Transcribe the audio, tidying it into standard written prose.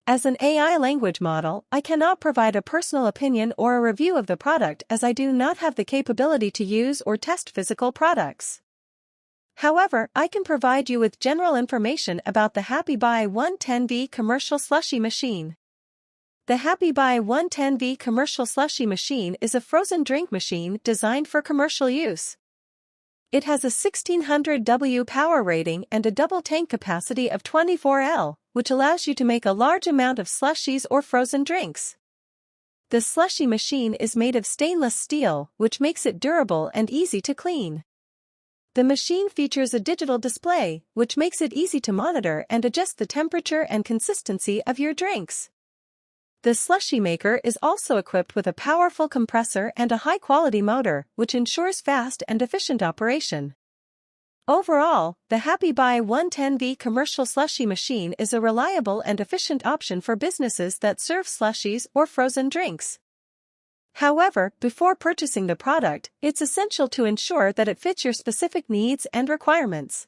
As an AI language model, I cannot provide a personal opinion or a review of the product as I do not have the capability to use or test physical products. However, I can provide you with general information about the Happybuy 110V Commercial Slushy Machine. The Happybuy 110V Commercial Slushy Machine is a frozen drink machine designed for commercial use. It has a 1600 W power rating and a double tank capacity of 24 L, which allows you to make a large amount of slushies or frozen drinks. The slushy machine is made of stainless steel, which makes it durable and easy to clean. The machine features a digital display, which makes it easy to monitor and adjust the temperature and consistency of your drinks. The slushie maker is also equipped with a powerful compressor and a high-quality motor, which ensures fast and efficient operation. Overall, the Happybuy 110V Commercial Slushy Machine is a reliable and efficient option for businesses that serve slushies or frozen drinks. However, before purchasing the product, it's essential to ensure that it fits your specific needs and requirements.